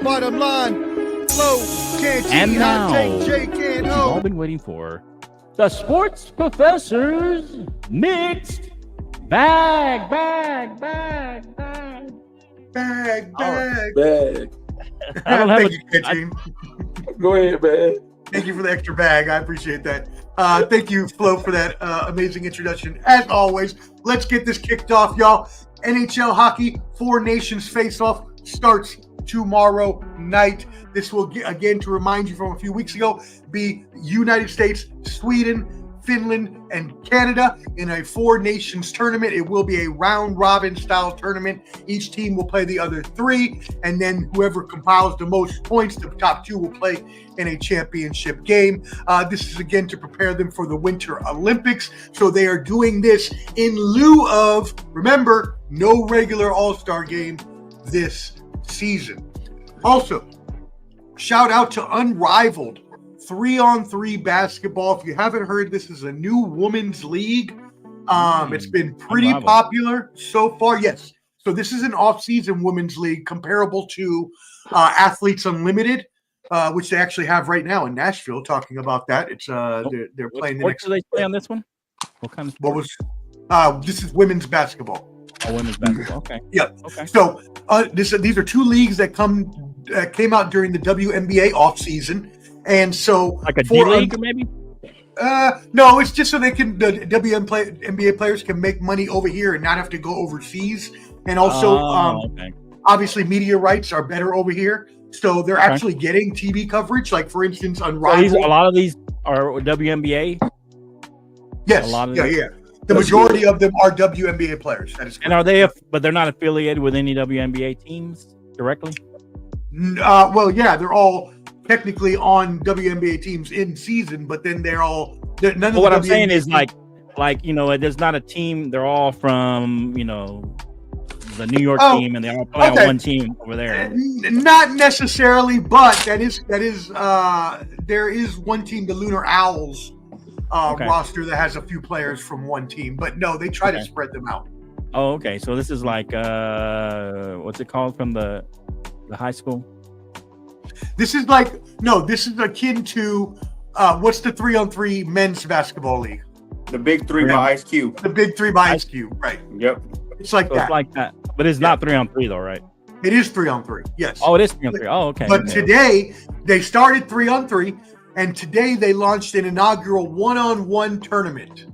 Bottom line, Flo, can't And now, J can't you've all been waiting for the Sports Professors Mixed Bag. Bag. I don't have Thank you, Kitchen. Go ahead, man. Thank you for the extra bag. I appreciate that. Thank you, Flo, for that amazing introduction. As always, let's get this kicked off, y'all. NHL hockey, Four Nations face-off starts tomorrow night. This will, again, to remind you from a few weeks ago, be United States, Sweden, Finland, and Canada in a Four Nations tournament. It will be a round-robin style tournament. Each team will play the other three, and then whoever compiles the most points, the top two, will play in a championship game. This is, again, to prepare them for the Winter Olympics. So they are doing this in lieu of, remember, no regular All-Star game this season. Also, shout out to Unrivaled 3-on-3 basketball. If you haven't heard, this is a new women's league. It's been pretty popular so far. Yes. So this is an off-season women's league comparable to Athletes Unlimited, which they actually have right now in Nashville. Talking about that, it's they're playing the next. What do they play on this one? What kind of? What was? This is women's basketball. Oh, women's basketball. Okay. Yep. Okay. So these are two leagues that came out during the WNBA off season, and so like a D league, maybe. No, it's just so the WNBA players can make money over here and not have to go overseas, and also obviously media rights are better over here, so they're actually getting TV coverage. Like for instance, Unrivaled. So a lot of these are WNBA. Yes. Yeah. The majority of them are WNBA players. That is correct. And are they? But they're not affiliated with any WNBA teams directly. Well, yeah, they're all technically on WNBA teams in season, but then none of what I'm saying is like there's not a team. They're all from the New York team, and they all play on one team over there. Not necessarily, but there is one team, the Lunar Owls. Roster that has a few players from one team, but no, they try to spread them out. Oh, okay. So this is like what's it called from the high school? This is akin to what's the 3-on-3 men's basketball league? The Big Three by Ice Cube. The Big Three by Ice Cube, right? Yep. It's like that. It's like that, but it's not 3-on-3 though, right? It is 3-on-3. Yes. Oh, it is 3-on-3. Oh, okay. But today they started 3-on-3. And today they launched an inaugural 1-on-1 tournament.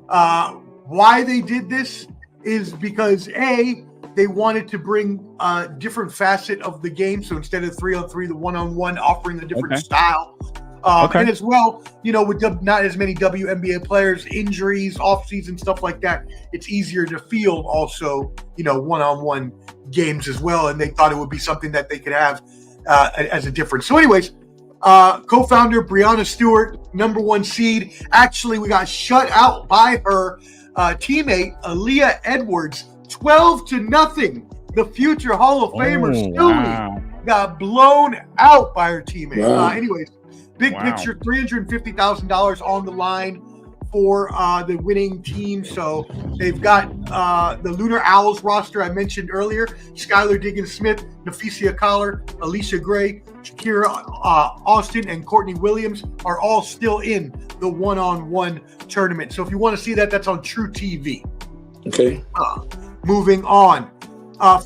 Why they did this is because they wanted to bring a different facet of the game. So instead of 3-on-3, the 1-on-1 offering a different style. And as well, with not as many WNBA players, injuries, off-season stuff like that, it's easier to field also, 1-on-1 games as well. And they thought it would be something that they could have as a difference. So anyways, co-founder Breanna Stewart, number 1 seed. Actually, we got shut out by her teammate Aaliyah Edwards, 12-0. The future Hall of Famer Stewie got blown out by her teammate. Wow. Anyways, big picture, $350,000 on the line for the winning team. So they've got the Lunar Owls roster I mentioned earlier: Skylar Diggins-Smith, Nafisia Collar, Alicia Gray, Shakira Austin, and Courtney Williams are all still in the 1-on-1 tournament. So if you want to see that, that's on True TV. Okay. Moving on.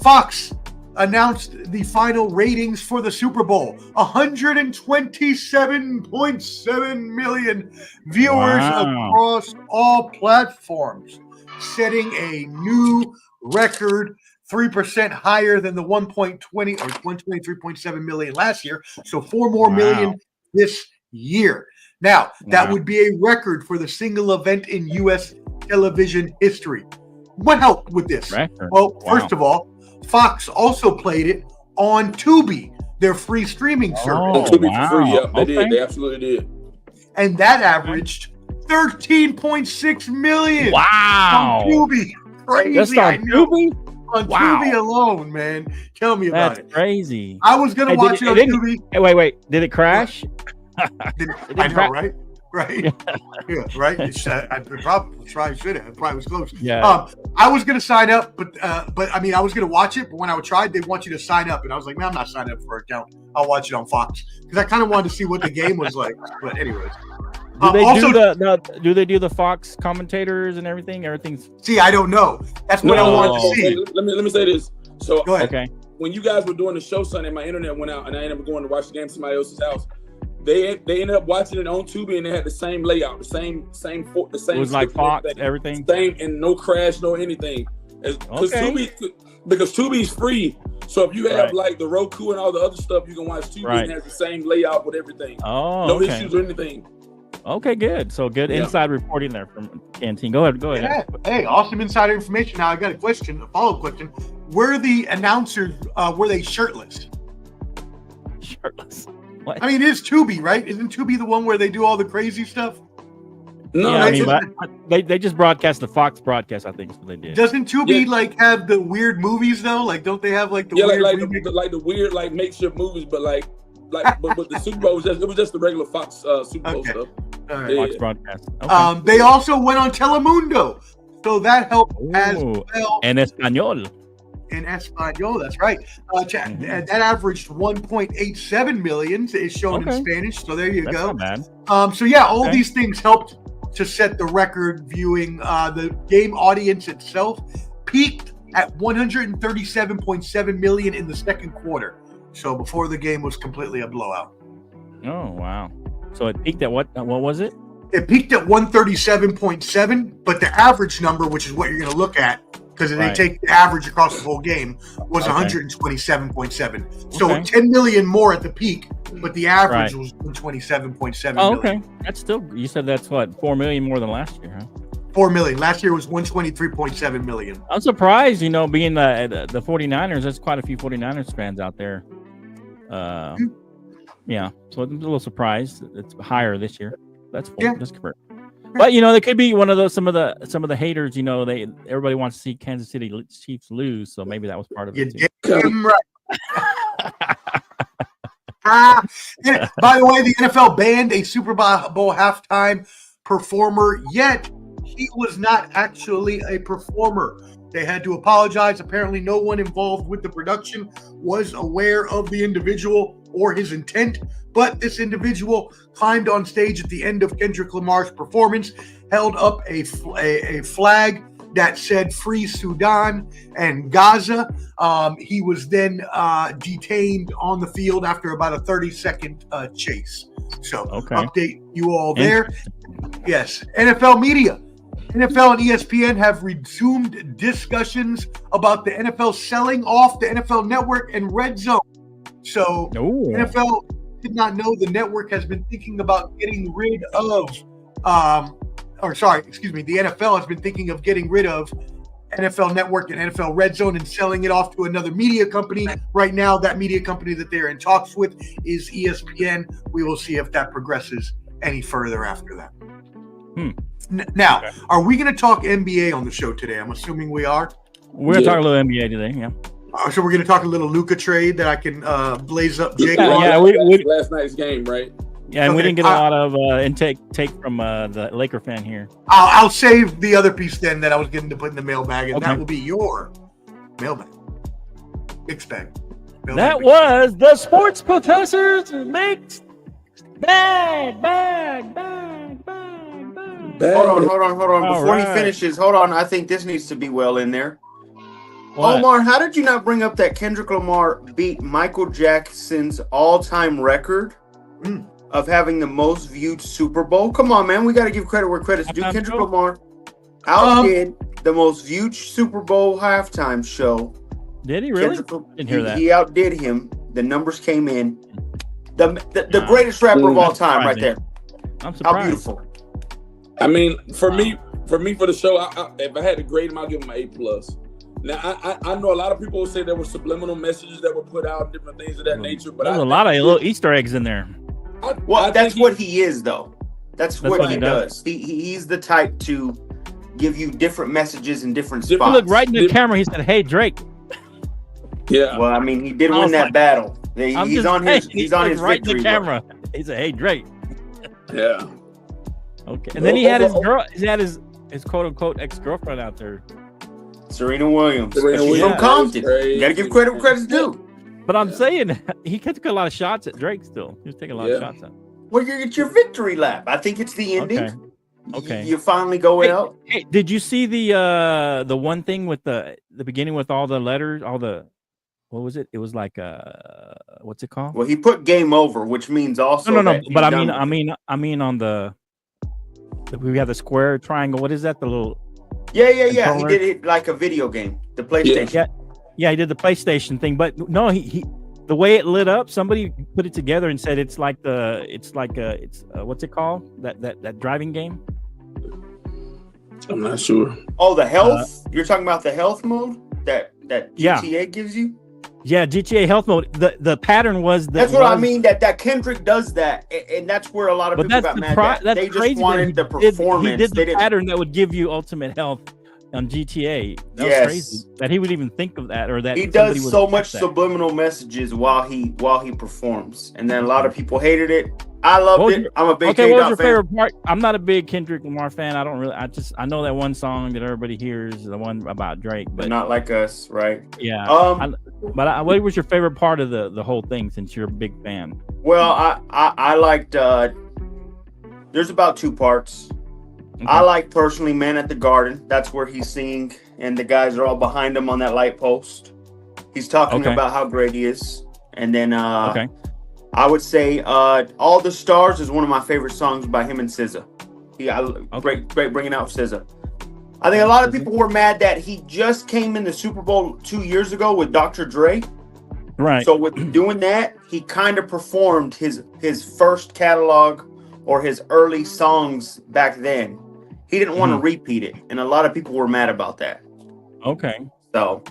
Fox announced the final ratings for the Super Bowl. 127.7 million viewers across all platforms, setting a new record, 3% higher than the 1.20 or 123.7 million last year. So 4 more million this year. Now, that would be a record for the single event in U.S. television history. What helped with this? Well, first of all, Fox also played it on Tubi, their free streaming service. Tubi for free, yeah. They did. They absolutely did. And that averaged 13.6 million. Wow. On Tubi. Crazy. Just on Tubi? On Tubi alone, man. Tell me about it. That's crazy. I was going to watch it on Tubi. Wait. Did it crash? I know, right? right? Yeah, right. I probably should have. It probably was close. Yeah. I was gonna sign up, but I mean, I was gonna watch it. But when I tried, they want you to sign up, and I was like, man, I'm not signing up for an account. I'll watch it on Fox because I kind of wanted to see what the game was like. But anyways, do they do the Fox commentators and everything? Everything's. See, I don't know. That's what I wanted to see. Let me say this. So go ahead. Okay. When you guys were doing the show Sunday, my internet went out, and I ended up going to watch the game at somebody else's house. They ended up watching it on Tubi, and they had the same layout, the same. It was like Fox, everything. Same, and no crash, no anything. Because Tubi's free. So if you have like the Roku and all the other stuff, you can watch Tubi and it has the same layout with everything. Oh, no issues or anything. Okay, good. So good inside reporting there from Canteen. Go ahead. Yeah. Hey, awesome insider information. Now I got a follow-up question. Were the announcers were they shirtless? Shirtless. What? I mean, it is Tubi, right? Isn't Tubi the one where they do all the crazy stuff? No, yeah, I mean, but they just broadcast the Fox broadcast. I think is what they did. Doesn't Tubi like have the weird movies though? Like, don't they have like the weird the weird like makeshift movies? But but the Super Bowl was just the regular Fox Super Bowl stuff. All right. Fox broadcast. Okay. They also went on Telemundo, so that helped as well. En español. In Espanol, that's right. That averaged 1.87 million is shown in Spanish. So there you go. Not bad. So yeah, all these things helped to set the record viewing. The game audience itself peaked at 137.7 million in the second quarter. So before the game was completely a blowout. Oh wow! So it peaked at what? What was it? It peaked at 137.7, but the average number, which is what you're going to look at, because they take the average across the whole game, was 127.7. So 10 million more at the peak, but the average was 127.7 million. Okay. That's still, you said that's what, 4 million more than last year, huh? 4 million. Last year was 123.7 million. I'm surprised, being the 49ers, there's quite a few 49ers fans out there. Yeah. So I'm a little surprised it's higher this year. That's correct. But they could be one of those some of the haters. Everybody wants to see Kansas City Chiefs lose, so maybe that was part of it. Damn right. By the way, the NFL banned a Super Bowl halftime performer. Yet he was not actually a performer. They had to apologize. Apparently, no one involved with the production was aware of the individual or his intent. But this individual climbed on stage at the end of Kendrick Lamar's performance, held up a flag that said "Free Sudan" and Gaza. He was then detained on the field after about a 30-second chase. So, update you all there. Yes, NFL media. NFL and ESPN have resumed discussions about the NFL selling off the NFL Network and Red Zone. So, NFL did not know the network has been thinking about getting rid of, the NFL has been thinking of getting rid of NFL Network and NFL Red Zone and selling it off to another media company. Right now, that media company that they're in talks with is ESPN. We will see if that progresses any further after that. Now, are we going to talk NBA on the show today? I'm assuming we are. We're going to talk a little NBA today, yeah. So we're going to talk a little Luka trade that I can blaze up. Jake, we last night's game, right? Yeah, and we didn't get a lot of intake from the Laker fan here. I'll save the other piece then that I was getting to put in the mailbag, and that will be your mailbag. Mixed bag. That was the Sports Professor's Mixed Bag. Hold on. Before he finishes, I think this needs to be well in there. What? Omar, how did you not bring up that Kendrick Lamar beat Michael Jackson's all-time record of having the most viewed Super Bowl? Come on, man. We got to give credit where credit's due. Kendrick Lamar outdid the most viewed Super Bowl halftime show. Did he really? Didn't hear that. He outdid him. The numbers came in. The greatest rapper of all time right there. I'm surprised. How beautiful. I mean, for me, for the show, if I had to grade him, I'd give him an A+. Now, I know a lot of people say there were subliminal messages that were put out, different things of that nature. But there's a lot of little Easter eggs in there. That's what he is, though. That's what he does. He's the type to give you different messages in different spots. He looked right in the camera. He said, "Hey, Drake." Yeah. Well, I mean, he did win that battle. He's on his right victory. In the camera. He said, "Hey, Drake." Yeah. Okay. And then he had his girl. He had his quote unquote ex-girlfriend out there. Serena Williams. Serena She's Williams. from Compton. Crazy. You got to give credit where credit's due. But I'm saying he took a lot of shots at Drake. Still, he was taking a lot of shots at him. Well, it's your victory lap. I think it's the ending. Okay. You finally go out. Hey, did you see the one thing with the beginning with all the letters, all the what was it? It was like what's it called? Well, he put game over, which means also no. But I mean on the we have the square triangle. What is that? The little Yeah. He controller? did it like a video game, the PlayStation. Yeah, he did the PlayStation thing. But no, he the way it lit up, somebody put it together and said it's what's it called? That driving game? I'm not sure. Oh, the health? You're talking about the health mode that GTA gives you? Yeah, GTA health mode. The pattern was that's what I mean. That Kendrick does that, and that's where a lot of people got mad at. They just wanted the performance. He did the pattern that would give you ultimate health on GTA. That was crazy that he would even think of that, or that he does so much subliminal messages while he performs, and then a lot of people hated it. I loved it. I'm a big K-Dot fan. What was your favorite part? I'm not a big Kendrick Lamar fan. I don't really. I know that one song that everybody hears, the one about Drake, but not like us, right? Yeah. But what was your favorite part of the whole thing? Since you're a big fan. Well, I liked. There's about 2 parts. Okay. I like personally Man at the Garden. That's where he's singing, and the guys are all behind him on that light post. He's talking about how great he is, and then I would say All the Stars is one of my favorite songs by him and SZA. Great bringing out SZA. I think a lot of people were mad that he just came in the Super Bowl 2 years ago with Dr. Dre. Right. So with doing that, he kind of performed his first catalog or his early songs back then. He didn't want to repeat it, and a lot of people were mad about that. Okay. So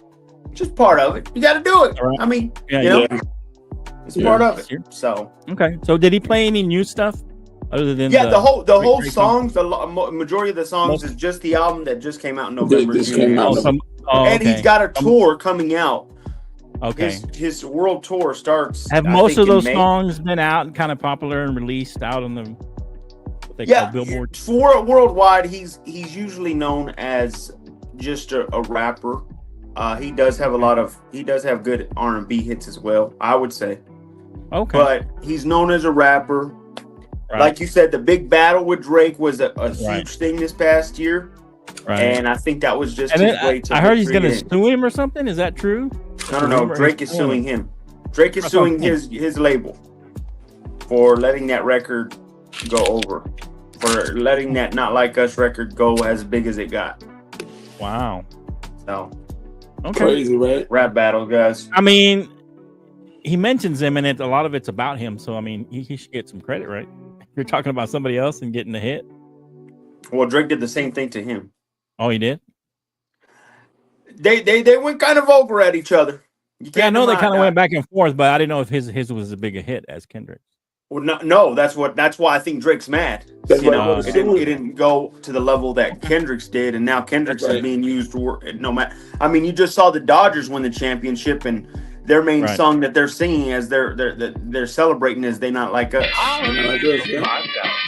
just part of it. You got to do it. Right. I mean, it's part of it. So okay. So did he play any new stuff other than the whole songs? The majority of the songs is just the album that just came out in November. And he's got a tour coming out. Okay. His world tour starts. Have most of those songs been out and kind of popular and released out on the Billboard? For worldwide, he's usually known as just a rapper. He does have good R&B hits as well, I would say. Okay. But he's known as a rapper. Right. Like you said, the big battle with Drake was a huge thing this past year. Right. And I think that was just his way to. I heard he's going to sue him or something. Is that true? No. Drake is suing him. Drake is suing his label for letting that record go over, for letting that Not Like Us record go as big as it got. Wow. So. Okay. Crazy, right? Rap battle, guys. I mean, he mentions him, and a lot of it's about him. So I mean, he should get some credit, right? You're talking about somebody else and getting a hit. Well, Drake did the same thing to him. Oh, he did? They went kind of over at each other. I know they kind of went back and forth, but I didn't know if his was as big a hit as Kendrick. Well, no, that's why I think Drake's mad. It didn't go to the level that Kendrick's did, and now Kendrick's is being used no matter. I mean, you just saw the Dodgers win the championship, and their main song that they're singing as they're celebrating is "They Not Like Us."